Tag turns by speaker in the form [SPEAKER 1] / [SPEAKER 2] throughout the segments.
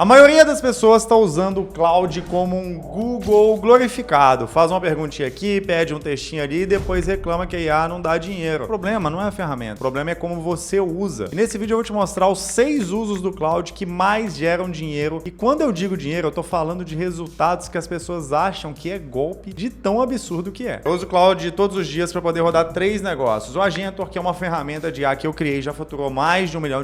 [SPEAKER 1] A maioria das pessoas está usando o cloud como um Google glorificado. Faz uma perguntinha aqui, pede um textinho ali e depois reclama que a IA não dá dinheiro. O problema não é a ferramenta, o problema é como você usa. E nesse vídeo eu vou te mostrar os 6 usos do cloud que mais geram dinheiro. E quando eu digo dinheiro, eu tô falando de resultados que as pessoas acham que é golpe de tão absurdo que é. Eu uso o cloud todos os dias para poder rodar 3 negócios. O Agentor, que é uma ferramenta de IA que eu criei, já faturou mais de R$1 milhão.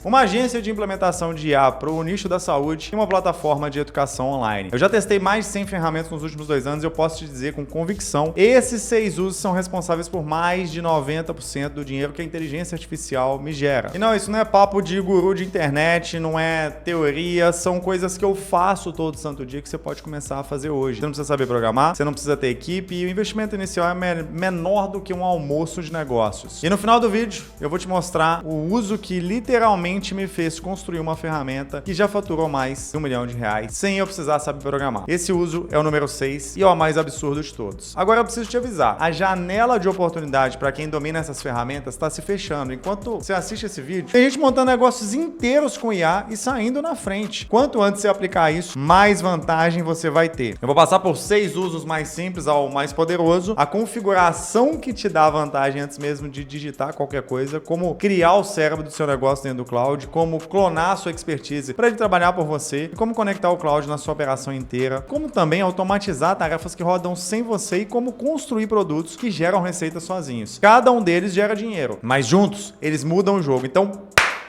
[SPEAKER 1] Uma agência de implementação de IA para o nicho da saúde e uma plataforma de educação online. Eu já testei mais de 100 ferramentas nos últimos 2 anos e eu posso te dizer com convicção, esses 6 usos são responsáveis por mais de 90% do dinheiro que a inteligência artificial me gera. E não, isso não é papo de guru de internet, não é teoria, são coisas que eu faço todo santo dia que você pode começar a fazer hoje. Você não precisa saber programar, você não precisa ter equipe e o investimento inicial é menor do que um almoço de negócios. E no final do vídeo eu vou te mostrar o uso que literalmente me fez construir uma ferramenta que já faturou mais de R$1 milhão sem eu precisar saber programar. Esse uso é o número 6 e é o mais absurdo de todos. Agora eu preciso te avisar, a janela de oportunidade para quem domina essas ferramentas está se fechando. Enquanto você assiste esse vídeo, tem gente montando negócios inteiros com IA e saindo na frente. Quanto antes você aplicar isso, mais vantagem você vai ter. Eu vou passar por 6 usos mais simples ao mais poderoso, a configuração que te dá vantagem antes mesmo de digitar qualquer coisa, como criar o cérebro do seu negócio dentro do cloud, como clonar a sua expertise para ele trabalhar por você, e como conectar o cloud na sua operação inteira, como também automatizar tarefas que rodam sem você e como construir produtos que geram receita sozinhos. Cada um deles gera dinheiro, mas juntos eles mudam o jogo. Então,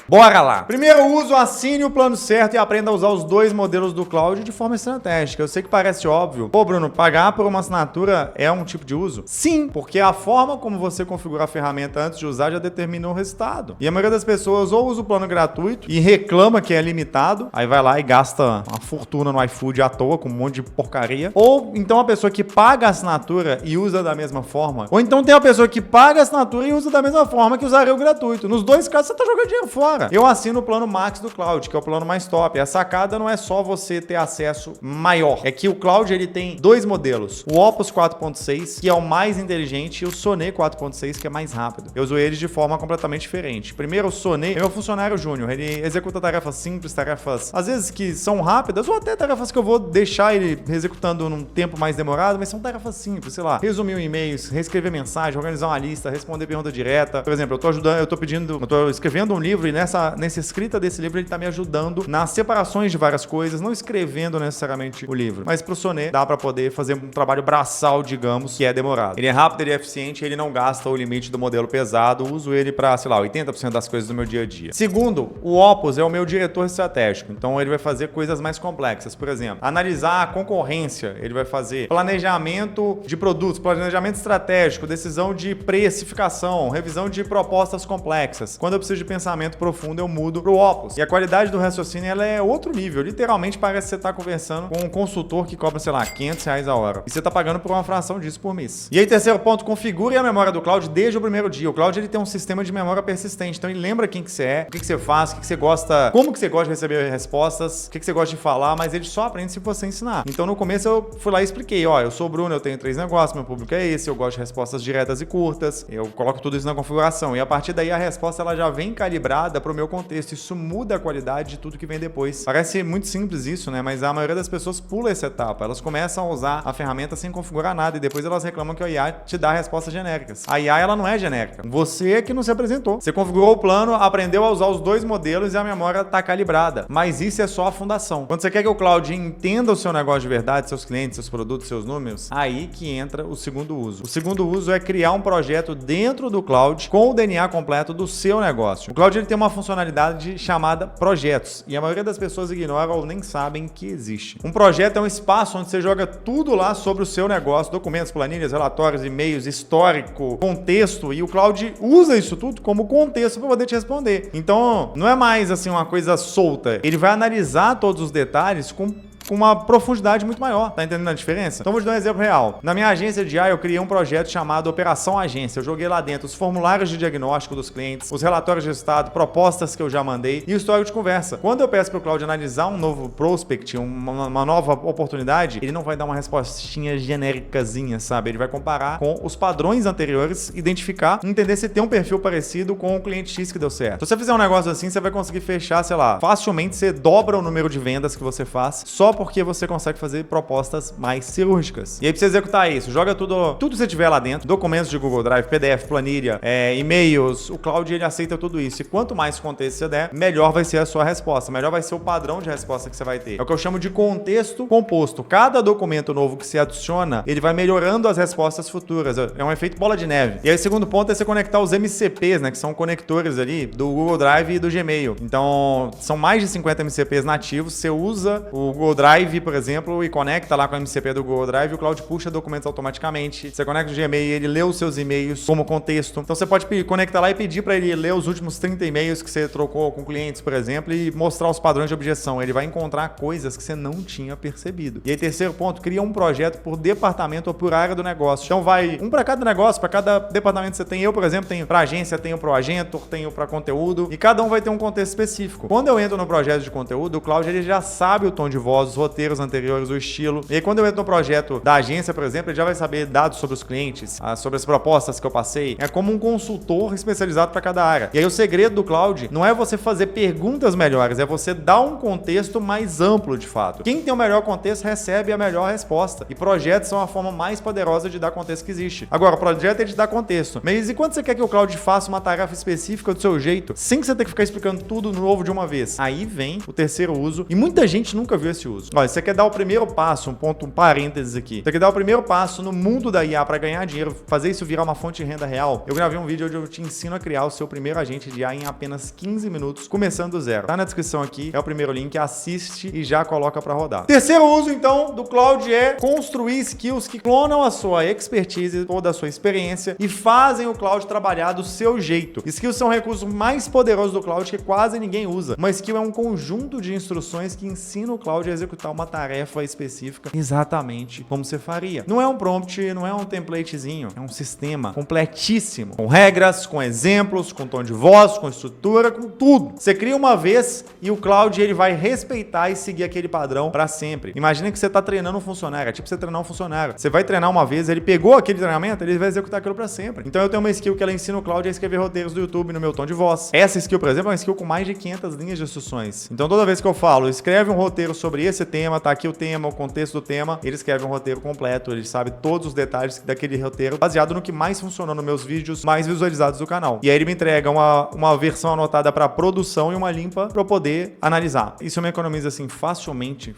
[SPEAKER 1] bora lá! Primeiro uso, assine o plano certo e aprenda a usar os 2 modelos do cloud de forma estratégica. Eu sei que parece óbvio. Pô, Bruno, pagar por uma assinatura é um tipo de uso? Sim, porque a forma como você configura a ferramenta antes de usar já determina o resultado. E a maioria das pessoas ou usa o plano gratuito e reclama que é limitado, aí vai lá e gasta uma fortuna no iFood à toa com um monte de porcaria. Ou então a pessoa que paga a assinatura e usa da mesma forma. Ou então tem a pessoa que paga a assinatura e usa da mesma forma que usaria o gratuito. Nos 2 casos você tá jogando dinheiro fora. Eu assino o plano Max do Cloud, que é o plano mais top. A sacada não é só você ter acesso maior. É que o Cloud ele tem 2 modelos. O Opus 4.6, que é o mais inteligente, e o Sonnet 4.6, que é mais rápido. Eu uso eles de forma completamente diferente. Primeiro, o Sonnet é meu funcionário júnior. Ele executa tarefas simples, tarefas às vezes que são rápidas, ou até tarefas que eu vou deixar ele executando num tempo mais demorado, mas são tarefas simples, sei lá, resumir um e-mail, reescrever mensagem, organizar uma lista, responder pergunta direta. Por exemplo, eu tô escrevendo um livro e nessa escrita desse livro ele tá me ajudando nas separações de várias coisas, não escrevendo necessariamente o livro. Mas pro Sonnet dá para poder fazer um trabalho braçal, digamos, que é demorado. Ele é rápido, ele é eficiente, ele não gasta o limite do modelo pesado. Uso ele para, sei lá, 80% das coisas do meu dia a dia. Segundo, o Opus é o meu diretor estratégico. Então ele vai fazer coisas mais complexas. Por exemplo, analisar a concorrência. Ele vai fazer planejamento de produtos, planejamento estratégico, decisão de precificação, revisão de propostas complexas. Quando eu preciso de pensamento profundo, eu mudo pro Opus. E a qualidade do raciocínio, ela é outro nível. Literalmente parece que você tá conversando com um consultor que cobra, sei lá, R$500 a hora. E você tá pagando por uma fração disso por mês. E aí, terceiro ponto, configure a memória do cloud desde o primeiro dia. O cloud, ele tem um sistema de memória persistente. Então, ele lembra quem que você é, o que que você faz, o que que você gosta, como que você gosta de receber respostas, o que que você gosta de falar, mas ele só aprende se você ensinar. Então, no começo, eu fui lá e expliquei, ó, eu sou o Bruno, eu tenho 3 negócios, meu público é esse, eu gosto de respostas diretas e curtas, eu coloco tudo isso na configuração. E a partir daí, a resposta, ela já vem calibrada pro meu contexto. Isso muda a qualidade de tudo que vem depois. Parece muito simples isso, né? Mas a maioria das pessoas pula essa etapa. Elas começam a usar a ferramenta sem configurar nada e depois elas reclamam que a IA te dá respostas genéricas. A IA, ela não é genérica. Você é que não se apresentou. Você configurou o plano, aprendeu a usar os 2 modelos e a memória tá calibrada. Mas isso é só a fundação. Quando você quer que o cloud entenda o seu negócio de verdade, seus clientes, seus produtos, seus números, aí que entra o segundo uso. O segundo uso é criar um projeto dentro do cloud com o DNA completo do seu negócio. O cloud, ele tem uma funcionalidade chamada projetos, e a maioria das pessoas ignora ou nem sabem que existe. Um projeto é um espaço onde você joga tudo lá sobre o seu negócio, documentos, planilhas, relatórios, e-mails, histórico, contexto, e o cloud usa isso tudo como contexto para poder te responder. Então, não é mais assim uma coisa solta. Ele vai analisar todos os detalhes com com uma profundidade muito maior. Tá entendendo a diferença? Então vou te dar um exemplo real. Na minha agência de AI, eu criei um projeto chamado Operação Agência. Eu joguei lá dentro os formulários de diagnóstico dos clientes, os relatórios de resultado, propostas que eu já mandei e o histórico de conversa. Quando eu peço pro Claude analisar um novo prospect, uma nova oportunidade, ele não vai dar uma respostinha genéricazinha, sabe? Ele vai comparar com os padrões anteriores, identificar, entender se tem um perfil parecido com o cliente X que deu certo. Se você fizer um negócio assim, você vai conseguir fechar, sei lá, facilmente você dobra o número de vendas que você faz só porque você consegue fazer propostas mais cirúrgicas. E aí, pra você executar isso, joga tudo que você tiver lá dentro, documentos de Google Drive, PDF, planilha, e-mails, o Claude, ele aceita tudo isso. E quanto mais contexto você der, melhor vai ser a sua resposta, melhor vai ser o padrão de resposta que você vai ter. É o que eu chamo de contexto composto. Cada documento novo que você adiciona, ele vai melhorando as respostas futuras. É um efeito bola de neve. E aí, o segundo ponto é você conectar os MCPs, né, que são conectores ali do Google Drive e do Gmail. Então, são mais de 50 MCPs nativos. Você usa o Google Drive, por exemplo, e conecta lá com o MCP do Google Drive, e o Claude puxa documentos automaticamente. Você conecta o Gmail e ele lê os seus e-mails como contexto. Então, você pode conectar lá e pedir para ele ler os últimos 30 e-mails que você trocou com clientes, por exemplo, e mostrar os padrões de objeção. Ele vai encontrar coisas que você não tinha percebido. E aí, terceiro ponto, cria um projeto por departamento ou por área do negócio. Então, vai um para cada negócio, para cada departamento que você tem. Eu, por exemplo, tenho para agência, tenho para o Agentor, tenho para conteúdo, e cada um vai ter um contexto específico. Quando eu entro no projeto de conteúdo, o Claude, ele já sabe o tom de voz, os roteiros anteriores, o estilo. E aí, quando eu entro no projeto da agência, por exemplo, ele já vai saber dados sobre os clientes, sobre as propostas que eu passei. É como um consultor especializado para cada área. E aí, o segredo do Claude não é você fazer perguntas melhores, é você dar um contexto mais amplo, de fato. Quem tem o melhor contexto recebe a melhor resposta. E projetos são a forma mais poderosa de dar contexto que existe. Agora, o projeto é de dar contexto. Mas e quando você quer que o Claude faça uma tarefa específica do seu jeito, sem que você tenha que ficar explicando tudo novo de uma vez? Aí vem o terceiro uso, e muita gente nunca viu esse uso. Olha, você quer dar o primeiro passo, um parênteses aqui. Você quer dar o primeiro passo no mundo da IA para ganhar dinheiro, fazer isso virar uma fonte de renda real? Eu gravei um vídeo onde eu te ensino a criar o seu primeiro agente de IA em apenas 15 minutos, começando do zero. Tá na descrição aqui, é o primeiro link, assiste e já coloca para rodar. Terceiro uso, então, do Claude é construir skills que clonam a sua expertise, toda a sua experiência e fazem o Claude trabalhar do seu jeito. Skills são o recurso mais poderoso do Claude que quase ninguém usa. Uma skill é um conjunto de instruções que ensina o Claude a executar uma tarefa específica exatamente como você faria. Não é um prompt, não é um templatezinho, é um sistema completíssimo, com regras, com exemplos, com tom de voz, com estrutura, com tudo. Você cria uma vez e o Claude, ele vai respeitar e seguir aquele padrão para sempre. Imagina que você tá treinando um funcionário, é tipo você treinar um funcionário. Você vai treinar uma vez, ele pegou aquele treinamento, ele vai executar aquilo para sempre. Então eu tenho uma skill que ela ensina o Claude a escrever roteiros do YouTube no meu tom de voz. Essa skill, por exemplo, é uma skill com mais de 500 linhas de instruções. Então toda vez que eu falo, escreve um roteiro sobre esse tema, tá aqui o tema, o contexto do tema, ele escreve um roteiro completo, ele sabe todos os detalhes daquele roteiro, baseado no que mais funcionou nos meus vídeos mais visualizados do canal. E aí ele me entrega uma versão anotada para produção e uma limpa para eu poder analisar. Isso me economiza assim facilmente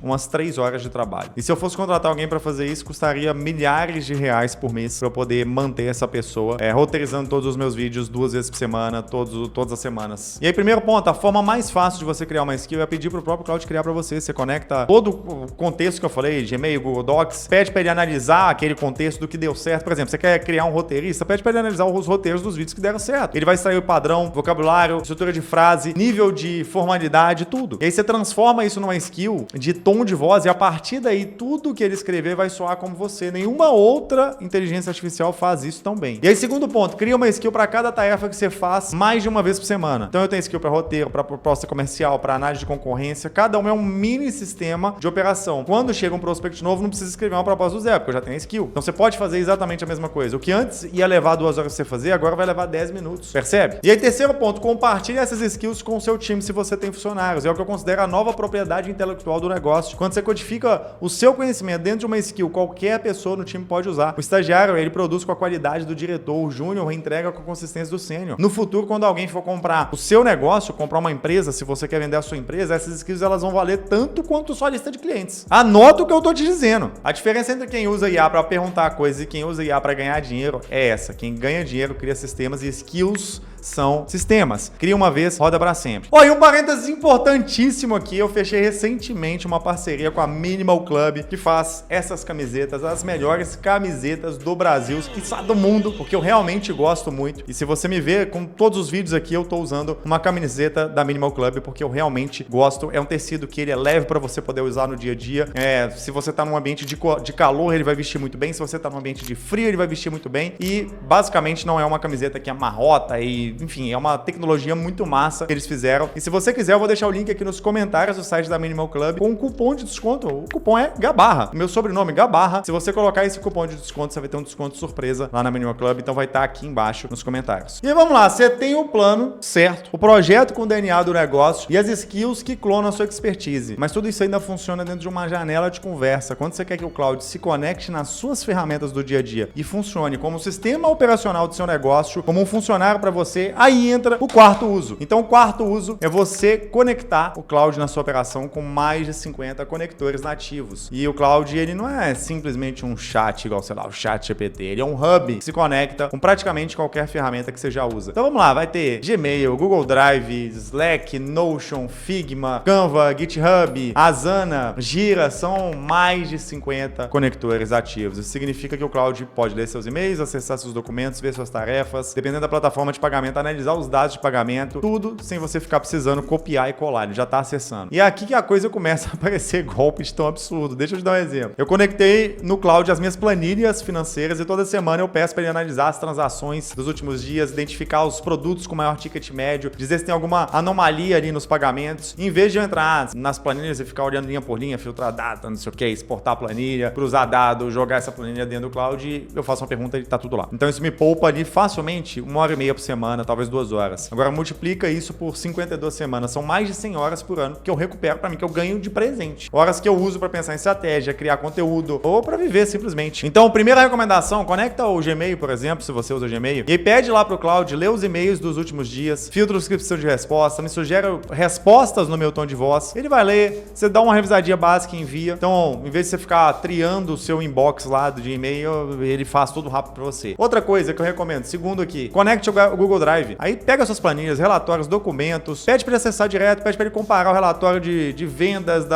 [SPEAKER 1] umas 3 horas de trabalho. E se eu fosse contratar alguém para fazer isso, custaria milhares de reais por mês para eu poder manter essa pessoa roteirizando todos os meus vídeos 2 vezes por semana, todas as semanas. E aí, primeiro ponto, a forma mais fácil de você criar uma skill é pedir pro próprio Claude criar para você. Você conecta todo o contexto que eu falei, Gmail, Google Docs, pede para ele analisar aquele contexto do que deu certo. Por exemplo, você quer criar um roteirista, pede para ele analisar os roteiros dos vídeos que deram certo. Ele vai extrair o padrão, vocabulário, estrutura de frase, nível de formalidade, tudo. E aí você transforma isso numa skill de tom de voz e a partir daí tudo que ele escrever vai soar como você. Nenhuma outra inteligência artificial faz isso tão bem. E aí, segundo ponto, cria uma skill para cada tarefa que você faz mais de uma vez por semana. Então eu tenho skill para roteiro, para proposta comercial, para análise de concorrência. Cada um é um mini sistema de operação. Quando chega um prospect novo, não precisa escrever uma proposta do zero, porque eu já tenho a skill. Então você pode fazer exatamente a mesma coisa. O que antes ia levar 2 horas pra você fazer, agora vai levar 10 minutos. Percebe? E aí, terceiro ponto, compartilhe essas skills com o seu time se você tem funcionários. É o que eu considero a nova propriedade intelectual do negócio. Quando você codifica o seu conhecimento dentro de uma skill, qualquer pessoa no time pode usar. O estagiário, ele produz com a qualidade do diretor, o júnior entrega com a consistência do sênior. No futuro, quando alguém for comprar o seu negócio, comprar uma empresa, se você quer vender a sua empresa, essas skills elas vão valer tanto quanto sua lista de clientes. Anota o que eu tô te dizendo. A diferença entre quem usa IA para perguntar coisas e quem usa IA para ganhar dinheiro é essa. Quem ganha dinheiro cria sistemas e skills são sistemas. Cria uma vez, roda para sempre. E um parênteses importantíssimo aqui, eu fechei recentemente uma parceria com a Minimal Club, que faz essas camisetas, as melhores camisetas do Brasil, quiçá do mundo, porque eu realmente gosto muito. E se você me vê com todos os vídeos aqui, eu tô usando uma camiseta da Minimal Club, porque eu realmente gosto. É um tecido que ele é leve para você poder usar no dia a dia. Se você tá num ambiente de calor, ele vai vestir muito bem. Se você tá num ambiente de frio, ele vai vestir muito bem. E basicamente não é uma camiseta que amarrota e, enfim, é uma tecnologia muito massa que eles fizeram. E se você quiser, eu vou deixar o link aqui nos comentários do site da Minimal Club com um cupom de desconto. O cupom é Gabarra. Meu sobrenome, Gabarra. Se você colocar esse cupom de desconto, você vai ter um desconto surpresa lá na Minimal Club. Então vai estar aqui embaixo nos comentários. E vamos lá, você tem o plano certo, o projeto com o DNA do negócio e as skills que clonam a sua expertise. Mas tudo isso ainda funciona dentro de uma janela de conversa. Quando você quer que o cloud se conecte nas suas ferramentas do dia a dia e funcione como sistema operacional do seu negócio, como um funcionário para você, aí entra o quarto uso. Então o quarto uso é você conectar o cloud na sua operação com mais de 50 conectores nativos. E o cloud, ele não é simplesmente um chat igual, sei lá, o chat GPT. Ele é um hub que se conecta com praticamente qualquer ferramenta que você já usa. Então vamos lá, vai ter Gmail, Google Drive, Slack, Notion, Figma, Canva, GitHub, Asana, Gira, são mais de 50 conectores ativos. Isso significa que o cloud pode ler seus e-mails, acessar seus documentos, ver suas tarefas, dependendo da plataforma de pagamento, analisar os dados de pagamento, tudo sem você ficar precisando copiar e colar, ele já está acessando. E é aqui que a coisa começa a aparecer golpe de tão absurdo. Deixa eu te dar um exemplo. Eu conectei no cloud as minhas planilhas financeiras e toda semana eu peço para ele analisar as transações dos últimos dias, identificar os produtos com maior ticket médio, dizer se tem alguma anomalia ali nos pagamentos. Em vez de eu entrar nas planilhas e ficar olhando linha por linha, filtrar data, não sei o que, exportar a planilha, cruzar dados, jogar essa planilha dentro do cloud, eu faço uma pergunta e tá tudo lá. Então isso me poupa ali facilmente 1h30 por semana, talvez 2 horas. Agora multiplica isso por 52 semanas, são mais de 100 horas por ano que eu recupero para mim, que eu ganho de presente. Horas que eu uso para pensar em estratégia, criar conteúdo ou para viver simplesmente. Então, primeira recomendação, conecta o Gmail, por exemplo, se você usa o Gmail, e aí pede lá pro cloud, lê os e-mails dos últimos dias, filtra os que precisam de resposta, me sugere respostas no meu tom de voz. Ele vai ler, você dá uma revisadinha básica e envia. Então, em vez de você ficar triando o seu inbox lá de e-mail, ele faz tudo rápido para você. Outra coisa que eu recomendo, segundo aqui, conecte o Google Drive. Aí pega suas planilhas, relatórios, documentos, pede para ele acessar direto, pede para ele comparar o relatório de vendas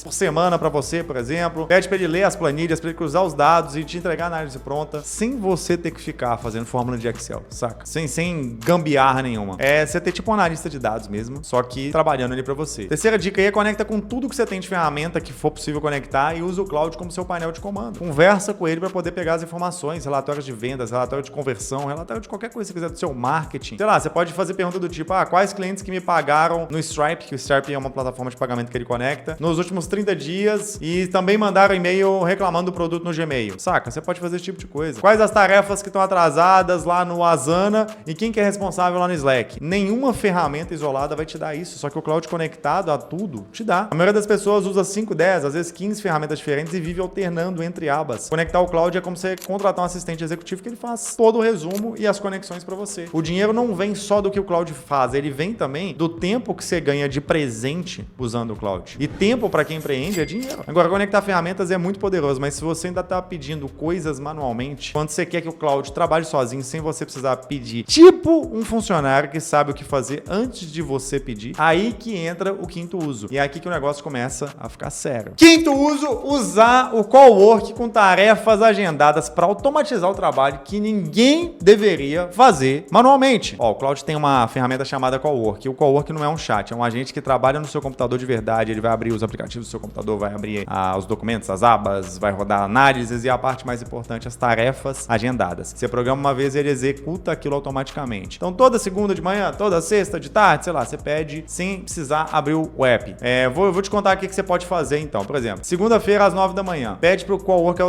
[SPEAKER 1] por semana para você, por exemplo. Pede para ele ler as planilhas, para ele cruzar os dados e te entregar a análise pronta, sem você ter que ficar fazendo fórmula de Excel, saca? Sem gambiarra nenhuma. É você ter tipo um analista de dados mesmo, só que trabalhando ali para você. Terceira dica aí é conecta com tudo que você tem de ferramenta que for possível conectar e usa o cloud como seu painel de comando. Conversa com ele para poder pegar as informações, relatórios de vendas, relatório de conversão, relatório de qualquer coisa que você quiser do seu marketing. Sei lá, você pode fazer pergunta do tipo, quais clientes que me pagaram no Stripe, que o Stripe é uma plataforma de pagamento que ele conecta, nos últimos 30 dias e também mandaram e-mail reclamando do produto no Gmail. Saca? Você pode fazer esse tipo de coisa. Quais as tarefas que estão atrasadas lá no Asana e quem que é responsável lá no Slack? Nenhuma ferramenta isolada vai te dar isso, só que o cloud conectado a tudo te dá. A maioria das pessoas usa 5, 10, às vezes 15 ferramentas diferentes e vive alternando entre abas. Conectar o cloud é como você contratar um assistente executivo que ele faz todo o resumo e as conexões para você. O dinheiro não vem só do que o cloud faz, ele vem também do tempo que você ganha de presente usando o cloud. E tempo para quem empreende é dinheiro. Agora, conectar ferramentas é muito poderoso, mas se você ainda tá pedindo coisas manualmente, quando você quer que o cloud trabalhe sozinho sem você precisar pedir, tipo um funcionário que sabe o que fazer antes de você pedir, aí que entra o quinto uso. E é aqui que o negócio começa a ficar sério. Quinto uso, usar o Cowork com tarefas agendadas para automatizar o trabalho que ninguém deveria fazer manualmente. O cloud tem uma ferramenta chamada Cowork. O Cowork não é um chat, é um agente que trabalha no seu computador de verdade. Ele vai abrir os aplicativos do seu computador, vai abrir os documentos, as abas, vai rodar análises e a parte mais importante, as tarefas agendadas. Você programa uma vez e ele executa aquilo automaticamente. Então, toda segunda de manhã, toda sexta de tarde, sei lá, você pede sem precisar abrir o app. Vou te contar aqui o que você pode fazer então. Por exemplo, segunda-feira às 9 da manhã, pede para o Cowork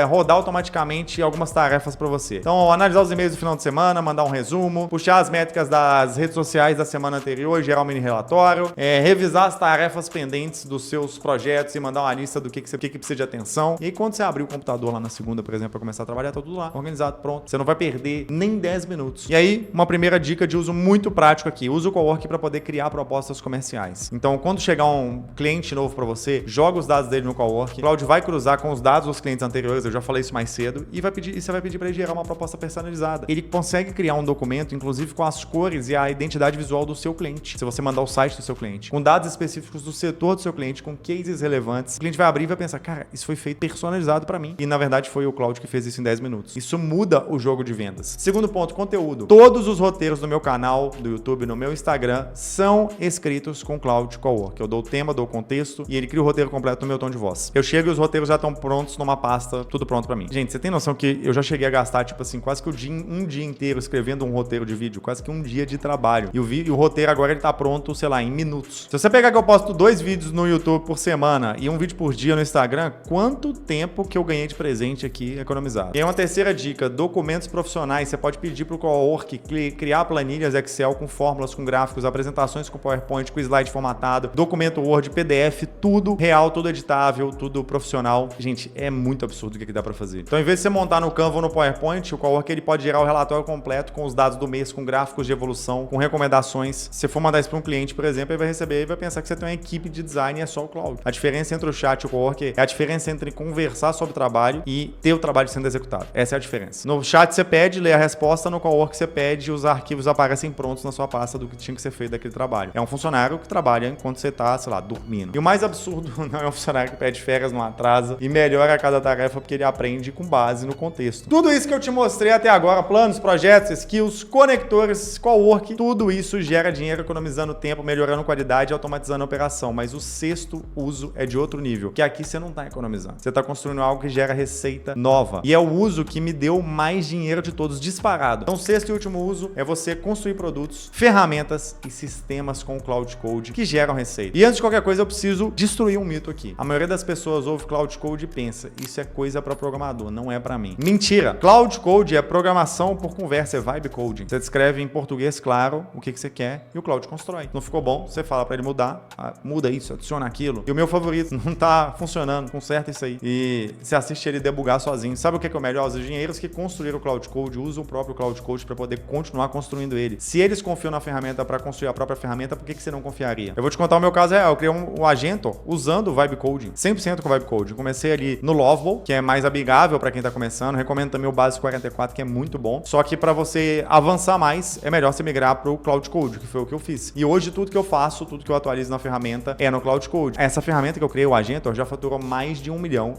[SPEAKER 1] rodar automaticamente algumas tarefas para você. Então, analisar os e-mails do final de semana, mandar um resumo, puxar as métricas das redes sociais da semana anterior e gerar um mini relatório, revisar as tarefas pendentes dos seus projetos e mandar uma lista do que precisa de atenção. E aí, quando você abrir o computador lá na segunda, por exemplo, para começar a trabalhar, tá tudo lá, organizado, pronto. Você não vai perder nem 10 minutos. E aí, uma primeira dica de uso muito prático aqui. Usa o Cowork para poder criar propostas comerciais. Então, quando chegar um cliente novo para você, joga os dados dele no Cowork. O cloud vai cruzar com os dados dos clientes anteriores, eu já falei isso mais cedo, e você vai pedir para ele gerar uma proposta personalizada. Ele consegue criar um documento bonito, inclusive com as cores e a identidade visual do seu cliente. Se você mandar o site do seu cliente, com dados específicos do setor do seu cliente, com cases relevantes, o cliente vai abrir e vai pensar, cara, isso foi feito personalizado para mim. E na verdade foi o Claude que fez isso em 10 minutos. Isso muda o jogo de vendas. Segundo ponto, conteúdo. Todos os roteiros do meu canal, do YouTube, no meu Instagram, são escritos com Claude Cowork. Eu dou o tema, dou o contexto e ele cria o roteiro completo no meu tom de voz. Eu chego e os roteiros já estão prontos numa pasta, tudo pronto pra mim. Gente, você tem noção que eu já cheguei a gastar, tipo assim, quase que um dia inteiro escrevendo um roteiro de vídeo, quase que um dia de trabalho. E o roteiro agora ele tá pronto, sei lá, em minutos. Se você pegar que eu posto 2 vídeos no YouTube por semana e um vídeo por dia no Instagram, quanto tempo que eu ganhei de presente aqui economizado? E aí uma terceira dica, documentos profissionais. Você pode pedir pro Cowork criar planilhas Excel com fórmulas, com gráficos, apresentações com PowerPoint, com slide formatado, documento Word, PDF, tudo real, tudo editável, tudo profissional. Gente, é muito absurdo o que dá pra fazer. Então, em vez de você montar no Canva ou no PowerPoint, o Cowork ele pode gerar o relatório completo com os dados do mês, com gráficos de evolução, com recomendações. Se você for mandar isso para um cliente, por exemplo, ele vai receber e vai pensar que você tem uma equipe de design e é só o Claude. A diferença entre o chat e o Cowork é a diferença entre conversar sobre o trabalho e ter o trabalho sendo executado. Essa é a diferença. No chat você pede, lê a resposta, no Cowork você pede e os arquivos aparecem prontos na sua pasta do que tinha que ser feito daquele trabalho. É um funcionário que trabalha enquanto você tá, sei lá, dormindo. E o mais absurdo não é um funcionário que pede férias, não atrasa e melhora a cada tarefa porque ele aprende com base no contexto. Tudo isso que eu te mostrei até agora, planos, projetos, skills, conectores, Cowork, tudo isso gera dinheiro economizando tempo, melhorando qualidade e automatizando a operação. Mas o sexto uso é de outro nível, que aqui você não tá economizando. Você tá construindo algo que gera receita nova. E é o uso que me deu mais dinheiro de todos, disparado. Então, o sexto e último uso é você construir produtos, ferramentas e sistemas com o Cloud Code que geram receita. E antes de qualquer coisa, eu preciso destruir um mito aqui. A maioria das pessoas ouve Cloud Code e pensa, isso é coisa para programador, não é para mim. Mentira! Cloud Code é programação por conversa, é vibe coding. Você descreve em português claro o que você quer e o Cloud constrói. Não ficou bom, você fala para ele mudar, muda isso, adiciona aquilo. E o meu favorito, não tá funcionando, conserta isso aí. E você assiste ele debugar sozinho. Sabe o que é o melhor? Os engenheiros que construíram o Cloud Code usam o próprio Cloud Code para poder continuar construindo ele. Se eles confiam na ferramenta para construir a própria ferramenta, por que você não confiaria? Eu vou te contar o meu caso real. Eu criei um Agento usando o vibe coding, 100% com vibe coding. Comecei ali no Lovable, que é mais amigável para quem tá começando. Recomendo também o Base 44, que é muito bom. Só que para você avançar mais, é melhor você migrar pro Cloud Code, que foi o que eu fiz. E hoje tudo que eu faço, tudo que eu atualizo na ferramenta é no Cloud Code. Essa ferramenta que eu criei, o Agento, já faturou mais de R$1 milhão.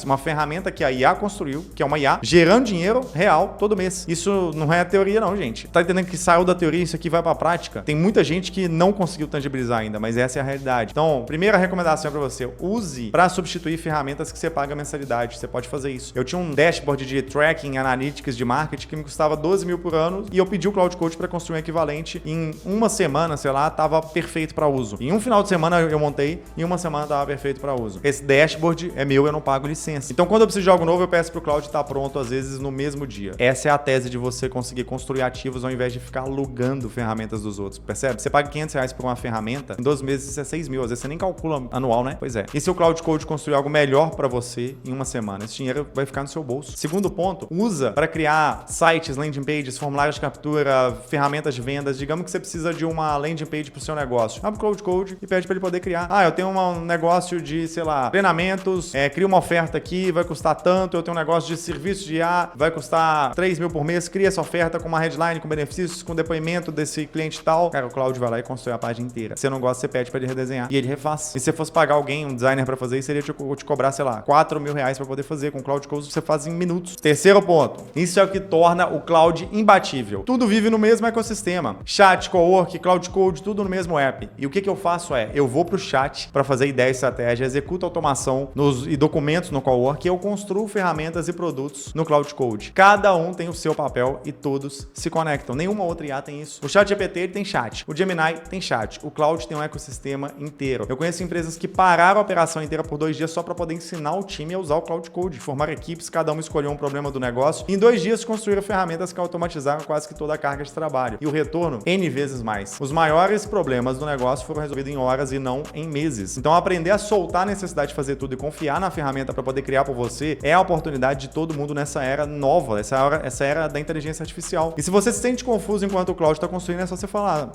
[SPEAKER 1] Uma ferramenta que a IA construiu, que é uma IA, gerando dinheiro real todo mês. Isso não é teoria não, gente. Tá entendendo que saiu da teoria, isso aqui vai pra prática? Tem muita gente que não conseguiu tangibilizar ainda, mas essa é a realidade. Então, primeira recomendação para você, use para substituir ferramentas que você paga mensalidade. Você pode fazer isso. Eu tinha um dashboard de tracking, analytics de marketing que me custava 12 mil por ano e eu pedi o Cloud Code para construir um equivalente. Em uma semana, sei lá, tava perfeito para uso. Em um final de semana eu montei, em uma semana tava perfeito para uso. Esse dashboard é meu, eu não pago licença. Então, quando eu preciso de algo novo, eu peço pro Cloud estar pronto, às vezes, no mesmo dia. Essa é a tese de você conseguir construir ativos ao invés de ficar alugando ferramentas dos outros. Percebe? Você paga R$500 por uma ferramenta, em 12 meses isso é 6 mil. Às vezes você nem calcula anual, né? Pois é. E se o Cloud Code construir algo melhor para você em uma semana? Esse dinheiro vai ficar no seu bolso. Segundo ponto, usa para criar sites, landing pages, formulários de captura, ferramentas de vendas. Digamos que você precisa de uma landing page pro seu negócio. Abre o Cloud Code e pede para ele poder criar. Eu tenho um negócio de, sei lá, treinamentos, cria uma oferta aqui, vai custar tanto. Eu tenho um negócio de serviço de IA, vai custar 3 mil por mês. Cria essa oferta com uma headline, com benefícios, com depoimento desse cliente tal. Cara, o Cloud vai lá e constrói a página inteira. Se você não gosta, você pede para ele redesenhar e ele refaz. E se você fosse pagar alguém, um designer para fazer isso, seria te cobrar, sei lá, R$4 mil para poder fazer. Com o Cloud Code você faz em minutos. Terceiro ponto, isso é o que torna o Cloud imbatível. Tudo vive no mesmo ecossistema. Chat, Cowork, Cloud Code, tudo no mesmo app. E o que eu faço eu vou pro chat para fazer ideia e estratégia, executo automação e documentos no Cowork e eu construo ferramentas e produtos no Cloud Code. Cada um tem o seu papel e todos se conectam. Nenhuma outra IA tem isso. O ChatGPT ele tem chat. O Gemini tem chat. O Cloud tem um ecossistema inteiro. Eu conheço empresas que pararam a operação inteira por 2 dias só para poder ensinar o time a usar o Cloud Code, formar equipes, cada um escolheu um problema do negócio. Em 2 dias construíram ferramentas que automatizaram quase que toda a carga de trabalho. E o retorno, N vezes mais. Os maiores problemas do negócio foram resolvidos em horas e não em meses. Então, aprender a soltar a necessidade de fazer tudo e confiar na ferramenta para poder criar por você é a oportunidade de todo mundo nessa era nova, essa era da inteligência artificial. E se você se sente confuso enquanto o Cloud está construindo, é só você falar,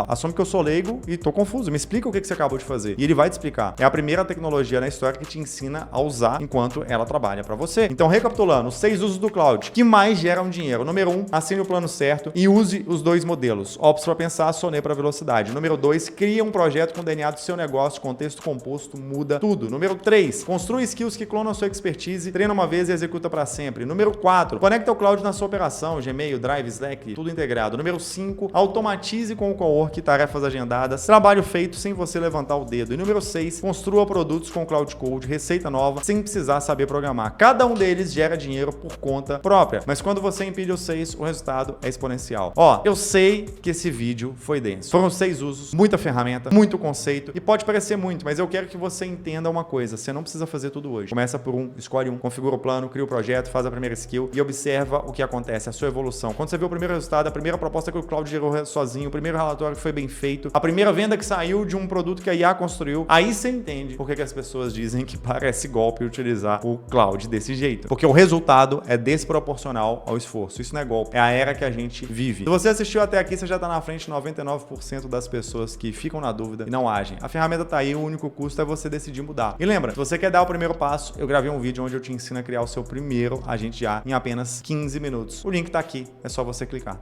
[SPEAKER 1] assume que eu sou leigo e tô confuso, me explica o que você acabou de fazer. E ele vai te explicar. É a primeira tecnologia na história que te ensina a usar enquanto ela trabalha para você. Então, recapitulando, os 6 usos do Cloud que mais geram dinheiro. Número 1, assine o plano certo e use os dois modelos. Ops para pensar, Sonê para velocidade. Número 2, cria um projeto com o DNA do seu negócio, contexto composto, muda tudo. Número 3, construa skills que clonam sua expertise, treina uma vez e executa para sempre. Número 4, conecta o cloud na sua operação, Gmail, Drive, Slack, tudo integrado. Número 5, automatize com o Cowork tarefas agendadas, trabalho feito sem você levantar o dedo. E número 6, construa produtos com Cloud Code, receita nova, sem precisar saber programar. Cada um deles gera dinheiro por conta própria, mas quando você empilha os 6, o resultado é exponencial. Ó, eu sei que esse vídeo foi denso. Foram 6 usos, muita ferramenta, muito conceito, e pode parecer muito, mas eu quero que você entenda uma coisa, você não precisa fazer tudo hoje. Começa por um, escolhe um, configura o plano, cria o projeto, faz a primeira skill e observa o que acontece, a sua evolução. Quando você vê o primeiro resultado, a primeira proposta que o Cloud gerou sozinho, o primeiro relatório que foi bem feito, a primeira venda que saiu de um produto que a IA construiu, aí você entende por que as pessoas dizem que parece golpe utilizar o Cloud desse jeito. Porque o resultado é desproporcional ao esforço. Isso não é golpe, é a era que a gente vive. Se você assistiu até aqui, você já tá na frente de 99% das pessoas que ficam na dúvida e não agem. A ferramenta tá aí, o único custo é você decidir mudar. E lembra, se você quer dar o primeiro passo, eu gravei um vídeo onde eu te ensino a criar o seu primeiro agente de IA em apenas 15 minutos. O link tá aqui, é só você clicar.